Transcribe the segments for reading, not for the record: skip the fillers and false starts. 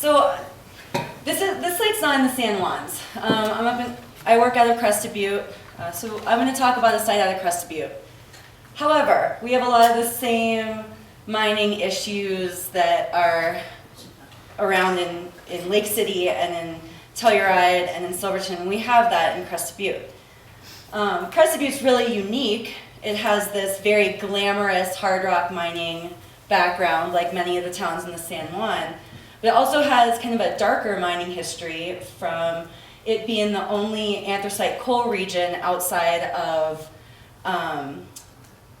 So this site's not in the San Juans. I work out of Crested Butte, so I'm going to talk about a site out of Crested Butte. However, we have a lot of the same mining issues that are around in Lake City and in Telluride and in Silverton. We have that in Crested Butte. Crested Butte's really unique. It has this very glamorous hard rock mining background, like many of the towns in the San Juan. But it also has kind of a darker mining history from it being the only anthracite coal region outside of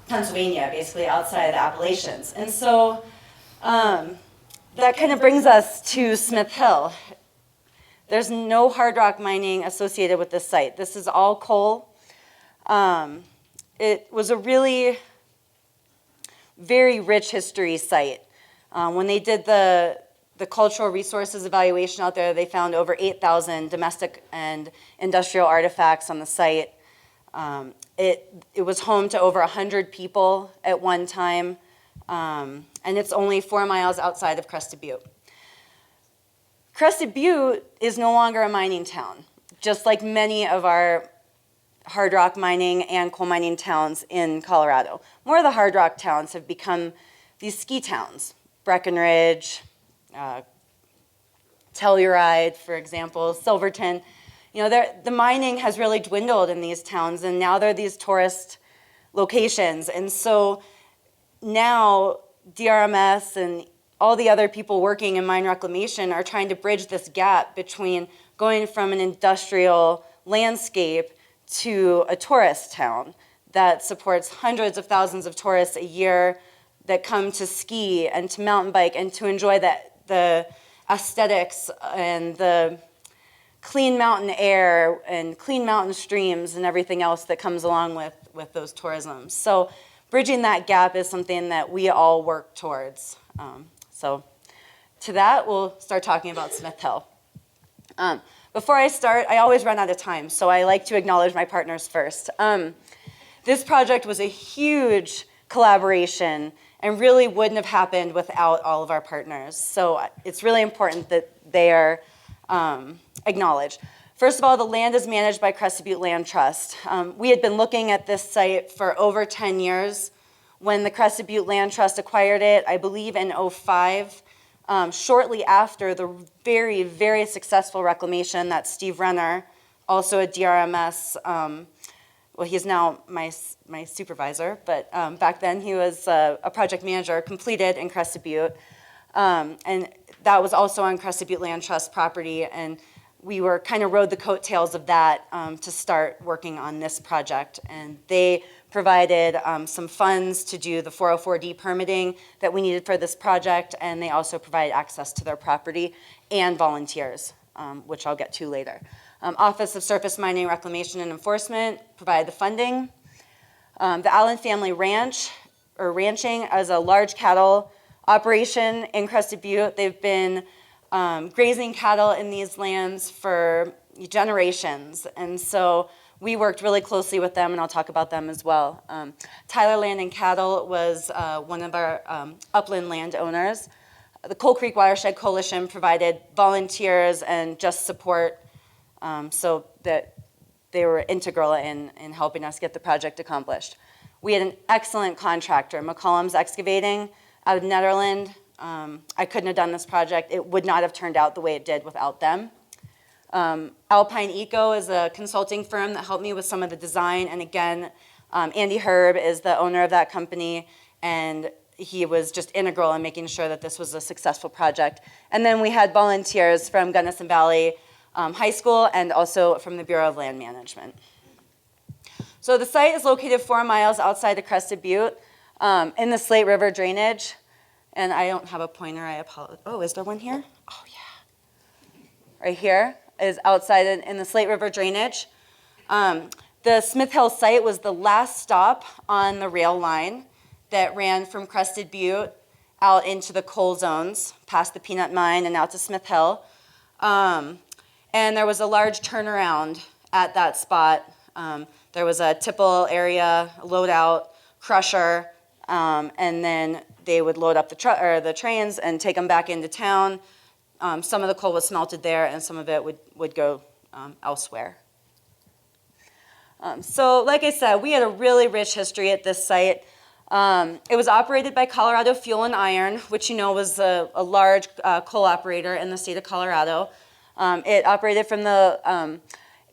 Pennsylvania, basically outside of the Appalachians. And so that kind of brings us to Smith Hill. There's no hard rock mining associated with this site. This is all coal. It was a really very rich history site. When they did the cultural resources evaluation out there, they found over 8,000 domestic and industrial artifacts on the site. It was home to over 100 people at one time, and it's only 4 miles outside of Crested Butte. Crested Butte is no longer a mining town, just like many of our hard rock mining and coal mining towns in Colorado. More of the hard rock towns have become these ski towns. Breckenridge, Telluride, for example, Silverton. You know, the mining has really dwindled in these towns, and now they're these tourist locations. And so now DRMS and all the other people working in mine reclamation are trying to bridge this gap between going from an industrial landscape to a tourist town that supports hundreds of thousands of tourists a year that come to ski and to mountain bike and to enjoy the aesthetics and the clean mountain air and clean mountain streams and everything else that comes along with those tourism. So bridging that gap is something that we all work towards. So to that, we'll start talking about Smith Hill. Before I start, I always run out of time, so I like to acknowledge my partners first. This project was a huge collaboration and really wouldn't have happened without all of our partners. So it's really important that they are acknowledged. First of all, the land is managed by Crested Butte Land Trust. We had been looking at this site for over 10 years. When the Crested Butte Land Trust acquired it, I believe in 2005, shortly after the very, very successful reclamation that Steve Renner, also a DRMS, well, he's now my supervisor, but back then he was a project manager, completed in Crested Butte. And that was also on Crested Butte Land Trust property, and we were kind of rode the coattails of that to start working on this project. And they provided some funds to do the 404D permitting that we needed for this project, and they also provided access to their property and volunteers, which I'll get to later. Office of Surface Mining, Reclamation, and Enforcement provided the funding. The Allen family ranching as a large cattle operation in Crested Butte. They've been grazing cattle in these lands for generations, and so we worked really closely with them, and I'll talk about them as well. Tyler Land and Cattle was one of our upland landowners. The Coal Creek Watershed Coalition provided volunteers and just support so that they were integral in helping us get the project accomplished. We had an excellent contractor, McCollum's Excavating, out of Netherlands. I couldn't have done this project. It would not have turned out the way it did without them. Alpine Eco is a consulting firm that helped me with some of the design, and again, Andy Herb is the owner of that company, and he was just integral in making sure that this was a successful project. And then we had volunteers from Gunnison Valley High School and also from the Bureau of Land Management. So the site is located 4 miles outside of Crested Butte in the Slate River drainage. And I don't have a pointer, I apologize. Oh, is there one here? Oh, yeah. Right here is outside in the Slate River drainage. The Smith Hill site was the last stop on the rail line that ran from Crested Butte out into the coal zones, past the Peanut Mine and out to Smith Hill. And there was a large turnaround at that spot. There was a tipple area, a loadout, crusher, and then they would load up the trains and take them back into town. some of the coal was smelted there and some of it would go elsewhere. So like I said, we had a really rich history at this site. It was operated by Colorado Fuel and Iron, which you know was a large coal operator in the state of Colorado. It operated from the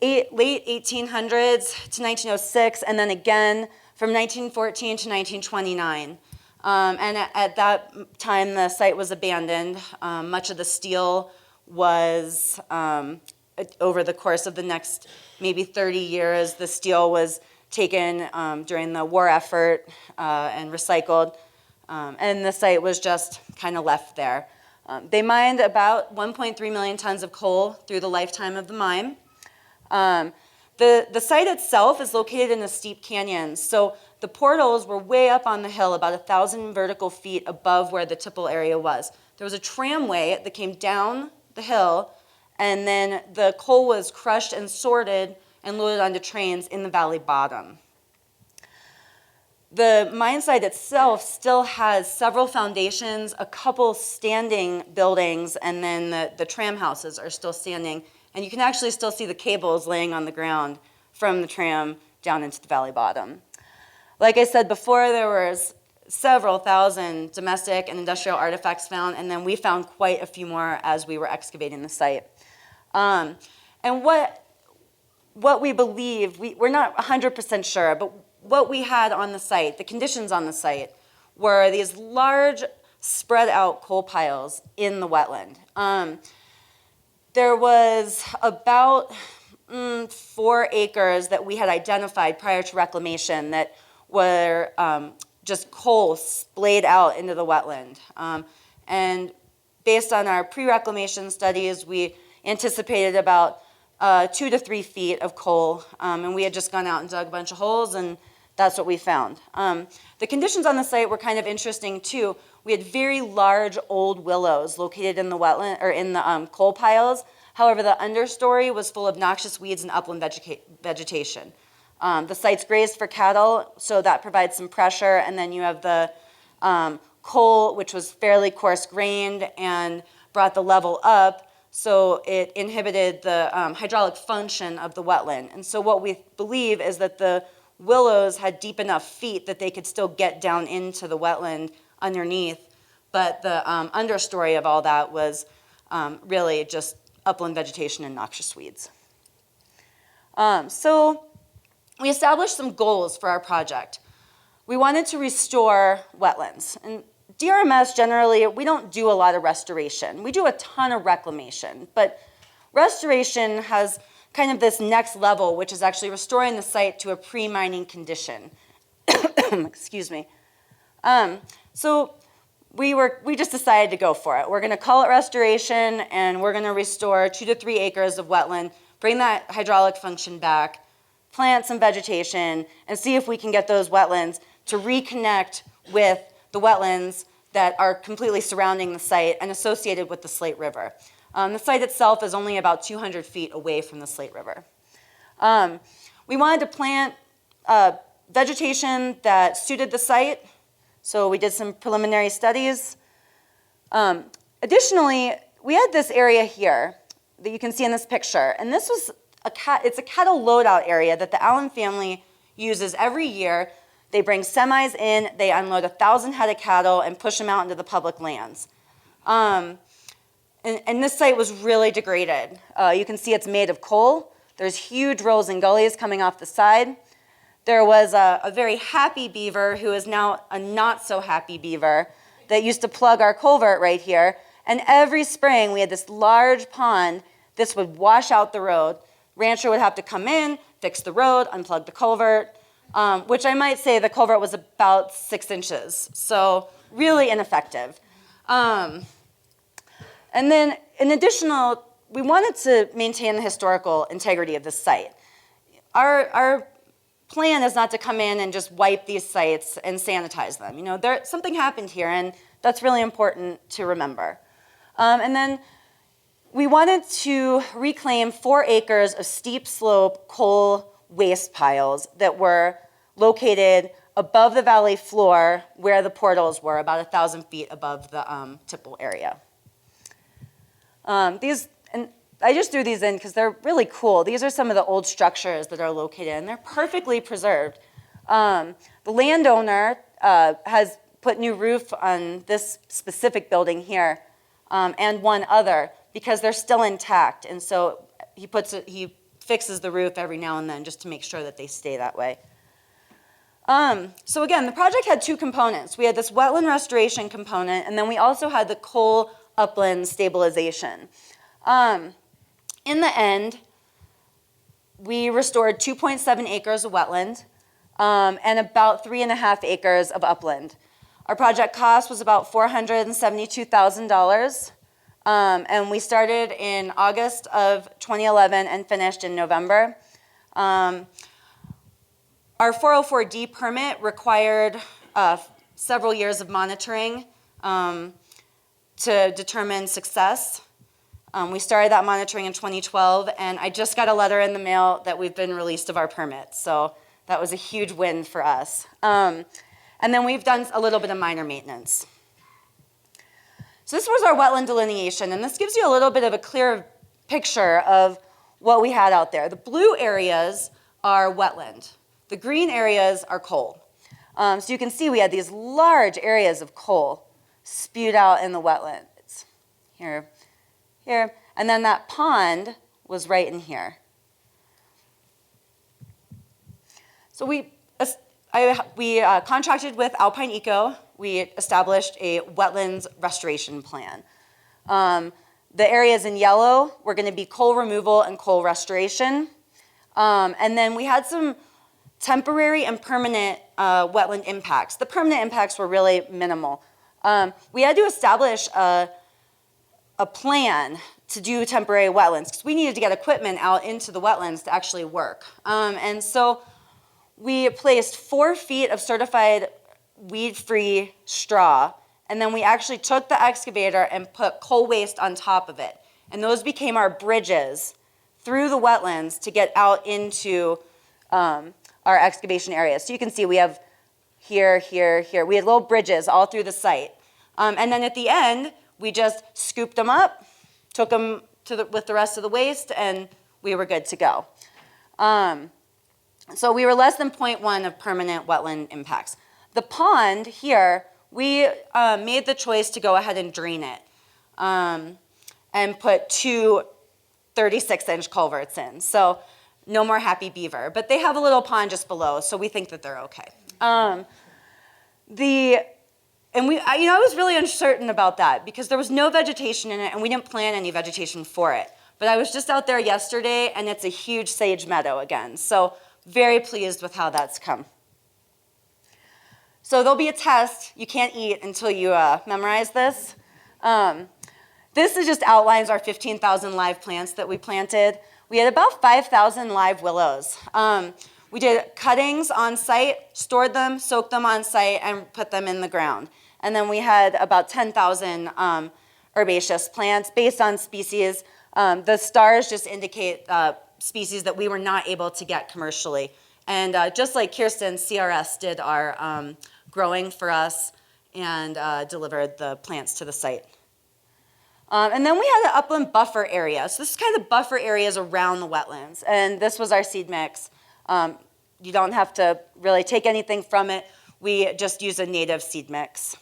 late 1800s to 1906, and then again from 1914 to 1929. And at that time, the site was abandoned. Much of the steel was, over the course of the next maybe 30 years, the steel was taken during the war effort and recycled. And the site was just kind of left there. They mined about 1.3 million tons of coal through the lifetime of the mine. The site itself is located in a steep canyon, so the portals were way up on the hill, about 1,000 vertical feet above where the tipple area was. There was a tramway that came down the hill, and then the coal was crushed and sorted and loaded onto trains in the valley bottom. The mine site itself still has several foundations, a couple standing buildings, and then the tram houses are still standing. And you can actually still see the cables laying on the ground from the tram down into the valley bottom. Like I said before, there was several thousand domestic and industrial artifacts found, and then we found quite a few more as we were excavating the site. And what we believe, we're not 100% sure, but what we had on the site, the conditions on the site, were these large spread out coal piles in the wetland. There was about 4 acres that we had identified prior to reclamation that were just coal splayed out into the wetland. And based on our pre-reclamation studies, we anticipated about 2 to 3 feet of coal, and we had just gone out and dug a bunch of holes, and that's what we found. The conditions on the site were kind of interesting too. We had very large old willows located in the wetland or in the coal piles. However, the understory was full of noxious weeds and upland vegetation. The site's grazed for cattle, so that provides some pressure, and then you have the coal, which was fairly coarse-grained and brought the level up, so it inhibited the hydraulic function of the wetland. And so what we believe is that the willows had deep enough feet that they could still get down into the wetland underneath, but the understory of all that was really just upland vegetation and noxious weeds. So we established some goals for our project. We wanted to restore wetlands. And DRMS generally, we don't do a lot of restoration. We do a ton of reclamation, but restoration has kind of this next level, which is actually restoring the site to a pre-mining condition. Excuse me. So we just decided to go for it. We're going to call it restoration, and we're going to restore 2 to 3 acres of wetland, bring that hydraulic function back, plant some vegetation, and see if we can get those wetlands to reconnect with the wetlands that are completely surrounding the site and associated with the Slate River. The site itself is only about 200 feet away from the Slate River. We wanted to plant vegetation that suited the site, so we did some preliminary studies. Additionally, we had this area here that you can see in this picture, and this was it's a cattle loadout area that the Allen family uses every year. They bring semis in, they unload 1,000 head of cattle and push them out into the public lands. And this site was really degraded. You can see it's made of coal. There's huge rows and gullies coming off the side. There was a very happy beaver who is now a not so happy beaver that used to plug our culvert right here. And every spring we had this large pond. This would wash out the road. Rancher would have to come in, fix the road, unplug the culvert, which I might say the culvert was about 6 inches. So really ineffective. And then in additional, we wanted to maintain the historical integrity of the site. Our plan is not to come in and just wipe these sites and sanitize them. You know, something happened here, and that's really important to remember. And then we wanted to reclaim 4 acres of steep slope coal waste piles that were located above the valley floor where the portals were, about 1,000 feet above the tipple area. And I just threw these in because they're really cool. These are some of the old structures that are located, and they're perfectly preserved. The landowner has put new roof on this specific building here and one other because they're still intact. And so he fixes the roof every now and then just to make sure that they stay that way. So again, the project had two components. We had this wetland restoration component, and then we also had the coal upland stabilization. In the end, we restored 2.7 acres of wetland and about 3.5 acres of upland. Our project cost was about $472,000, and we started in August of 2011 and finished in November. Our 404D permit required several years of monitoring to determine success. We started that monitoring in 2012, and I just got a letter in the mail that we've been released of our permit, so that was a huge win for us. And then we've done a little bit of minor maintenance. So this was our wetland delineation, and this gives you a little bit of a clear picture of what we had out there. The blue areas are wetland. The green areas are coal. So you can see we had these large areas of coal spewed out in the wetlands. Here, and then that pond was right in here. So we contracted with Alpine Eco. We established a wetlands restoration plan. The areas in yellow were going to be coal removal and coal restoration. And then we had some temporary and permanent wetland impacts. The permanent impacts were really minimal. We had to establish a plan to do temporary wetlands because we needed to get equipment out into the wetlands to actually work. And so we placed 4 feet of certified weed-free straw, and then we actually took the excavator and put coal waste on top of it. And those became our bridges through the wetlands to get out into our excavation area. So you can see we have here. We had little bridges all through the site. And then at the end, we just scooped them up, took them with the rest of the waste, and we were good to go. So we were less than 0.1 of permanent wetland impacts. The pond here, we made the choice to go ahead and drain it and put 2 36-inch culverts in. So no more happy beaver. But they have a little pond just below, so we think that they're okay. I was really uncertain about that because there was no vegetation in it, and we didn't plan any vegetation for it. But I was just out there yesterday, and it's a huge sage meadow again. So very pleased with how that's come. So there'll be a test you can't eat until you memorize this. This just outlines our 15,000 live plants that we planted. We had about 5,000 live willows. We did cuttings on site, stored them, soaked them on site, and put them in the ground. And then we had about 10,000 herbaceous plants based on species. The stars just indicate species that we were not able to get commercially. And just like Kirsten, CRS did our growing for us and delivered the plants to the site. And then we had an upland buffer area. So this is kind of the buffer areas around the wetlands. And this was our seed mix. You don't have to really take anything from it. We just use a native seed mix.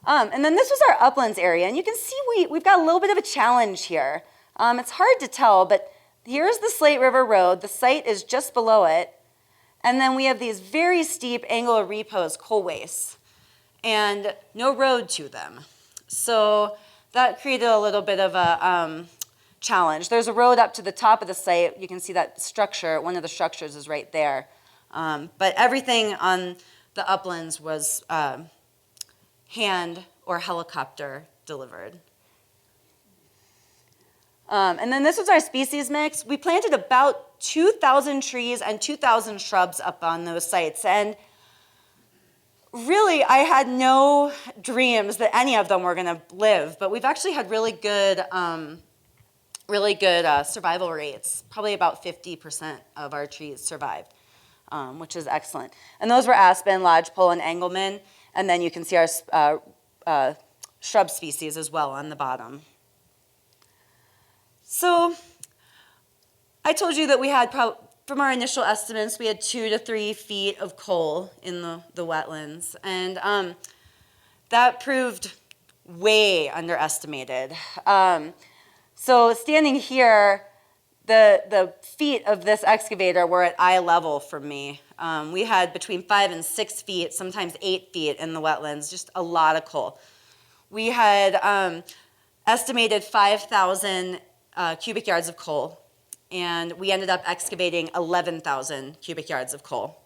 And then this was our uplands area. And you can see we've got a little bit of a challenge here. It's hard to tell, but here's the Slate River Road. The site is just below it. And then we have these very steep angle of repose coal wastes and no road to them. So that created a little bit of a challenge. There's a road up to the top of the site. You can see that structure. One of the structures is right there. But everything on the uplands was hand or helicopter delivered. And then this was our species mix. We planted about 2,000 trees and 2,000 shrubs up on those sites. And really, I had no dreams that any of them were going to live. But we've actually had really good survival rates. Probably about 50% of our trees survived, which is excellent. And those were aspen, lodgepole, and Engelmann. And then you can see our shrub species as well on the bottom. So I told you that we had, from our initial estimates, we had 2 to 3 feet of coal in the wetlands. And that proved way underestimated. So standing here, the feet of this excavator were at eye level from me. We had between 5 and 6 feet, sometimes 8 feet in the wetlands, just a lot of coal. We had estimated 5,000 cubic yards of coal, and we ended up excavating 11,000 cubic yards of coal.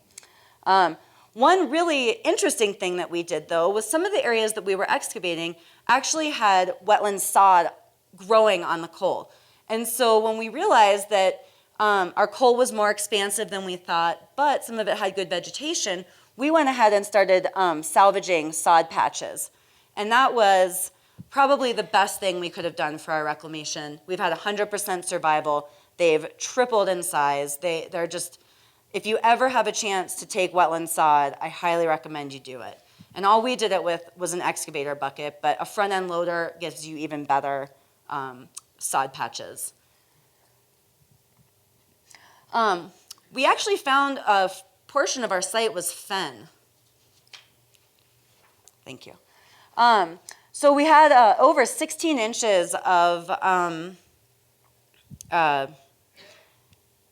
One really interesting thing that we did, though, was some of the areas that we were excavating actually had wetland sod growing on the coal. And so when we realized that our coal was more expansive than we thought, but some of it had good vegetation, we went ahead and started salvaging sod patches. And that was probably the best thing we could have done for our reclamation. We've had 100% survival. They've tripled in size. They're just, if you ever have a chance to take wetland sod, I highly recommend you do it. And all we did it with was an excavator bucket, but a front end loader gives you even better sod patches. We actually found a portion of our site was fen. Thank you. So we had over 16 inches of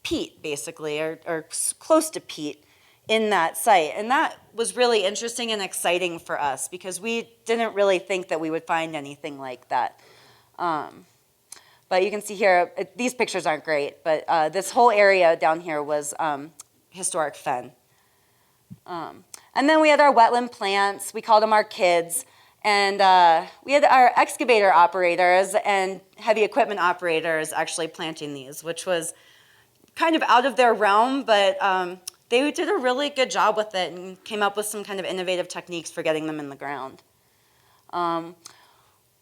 peat, basically, or close to peat in that site. And that was really interesting and exciting for us because we didn't really think that we would find anything like that. But you can see here, these pictures aren't great, but this whole area down here was historic fen. And then we had our wetland plants. We called them our kids. And we had our excavator operators and heavy equipment operators actually planting these, which was kind of out of their realm, but they did a really good job with it and came up with some kind of innovative techniques for getting them in the ground.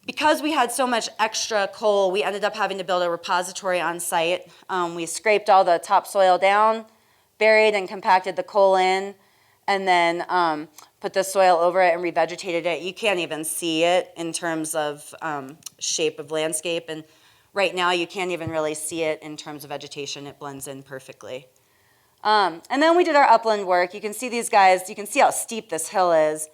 Because we had so much extra coal, we ended up having to build a repository on site. We scraped all the topsoil down, buried and compacted the coal in, and then put the soil over it and revegetated it. You can't even see it in terms of shape of landscape. And right now, you can't even really see it in terms of vegetation. It blends in perfectly. And then we did our upland work. You can see these guys. You can see how steep this hill is.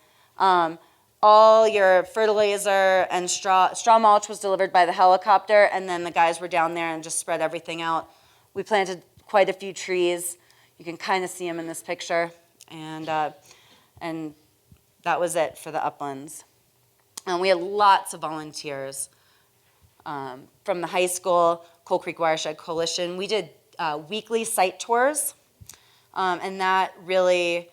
All your fertilizer and straw mulch was delivered by the helicopter, and then the guys were down there and just spread everything out. We planted quite a few trees. You can kind of see them in this picture. And that was it for the uplands. And we had lots of volunteers from the high school, Coal Creek Watershed Coalition. We did weekly site tours, and that really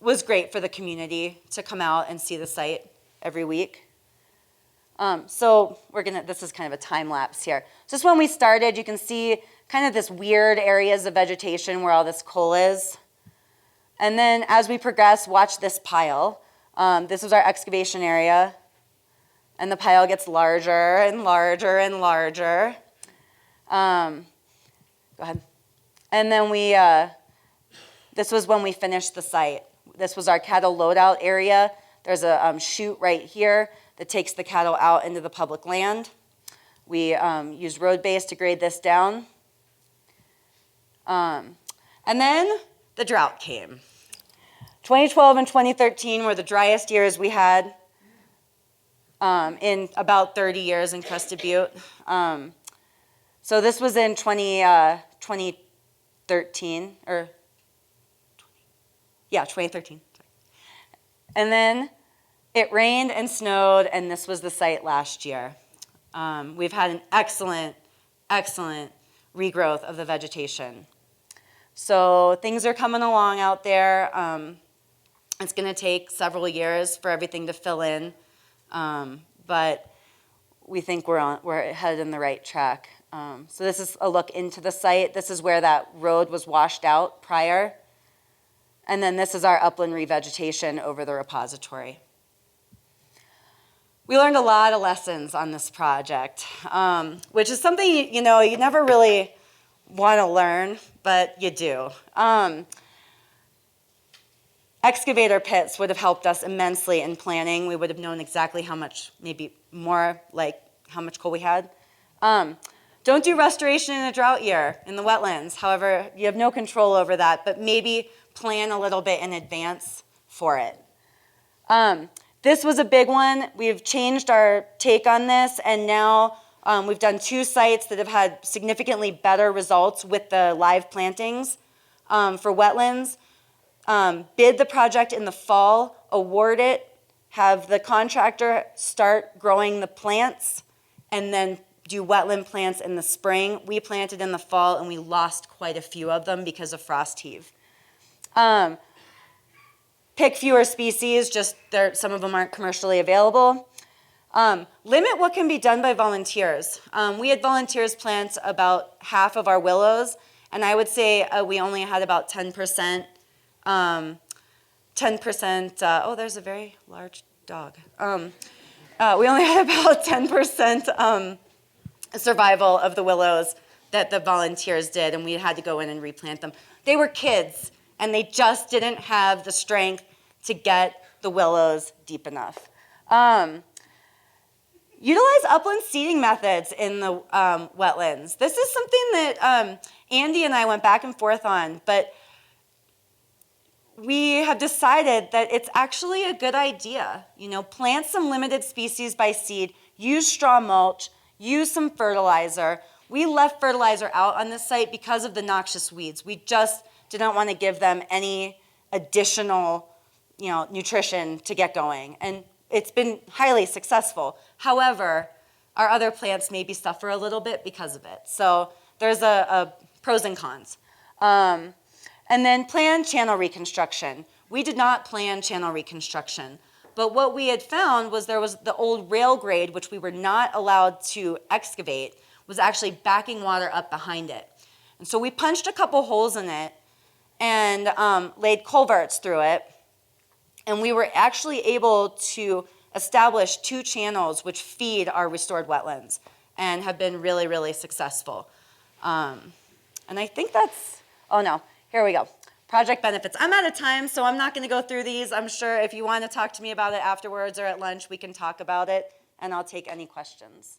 was great for the community to come out and see the site every week. So this is kind of a time lapse here. Just when we started, you can see kind of this weird areas of vegetation where all this coal is. And then as we progress, watch this pile. This is our excavation area. And the pile gets larger and larger and larger. Go ahead. And then this was when we finished the site. This was our cattle loadout area. There's a chute right here that takes the cattle out into the public land. We used road base to grade this down. And then the drought came. 2012 and 2013 were the driest years we had in about 30 years in Crested Butte. So this was in 2013, or 2013. And then it rained and snowed, and this was the site last year. We've had an excellent, excellent regrowth of the vegetation. So things are coming along out there. It's going to take several years for everything to fill in, but we think we're headed in the right track. So this is a look into the site. This is where that road was washed out prior. And then this is our upland revegetation over the repository. We learned a lot of lessons on this project, which is something you never really want to learn, but you do. Excavator pits would have helped us immensely in planning. We would have known exactly how much, maybe more, like how much coal we had. Don't do restoration in a drought year in the wetlands. However, you have no control over that, but maybe plan a little bit in advance for it. This was a big one. We've changed our take on this, and now we've done 2 sites that have had significantly better results with the live plantings for wetlands. Bid the project in the fall, award it, have the contractor start growing the plants, and then do wetland plants in the spring. We planted in the fall, and we lost quite a few of them because of frost heave. Pick fewer species, just some of them aren't commercially available. Limit what can be done by volunteers. We had volunteers plant about half of our willows, and I would say we only had about 10%. 10%, oh, there's a very large dog. We only had about 10% survival of the willows that the volunteers did, and we had to go in and replant them. They were kids, and they just didn't have the strength to get the willows deep enough. Utilize upland seeding methods in the wetlands. This is something that Andy and I went back and forth on, but we have decided that it's actually a good idea. You know, plant some limited species by seed, use straw mulch, use some fertilizer. We left fertilizer out on this site because of the noxious weeds. We just didn't want to give them any additional, nutrition to get going. And it's been highly successful. However, our other plants maybe suffer a little bit because of it. So there's a pros and cons. And then plan channel reconstruction. We did not plan channel reconstruction. But what we had found was there was the old rail grade, which we were not allowed to excavate, was actually backing water up behind it. And so we punched a couple holes in it and laid culverts through it. And we were actually able to establish 2 channels which feed our restored wetlands and have been really, really successful. And I think that's, oh no, here we go. Project benefits. I'm out of time, so I'm not going to go through these. I'm sure if you want to talk to me about it afterwards or at lunch, we can talk about it, and I'll take any questions.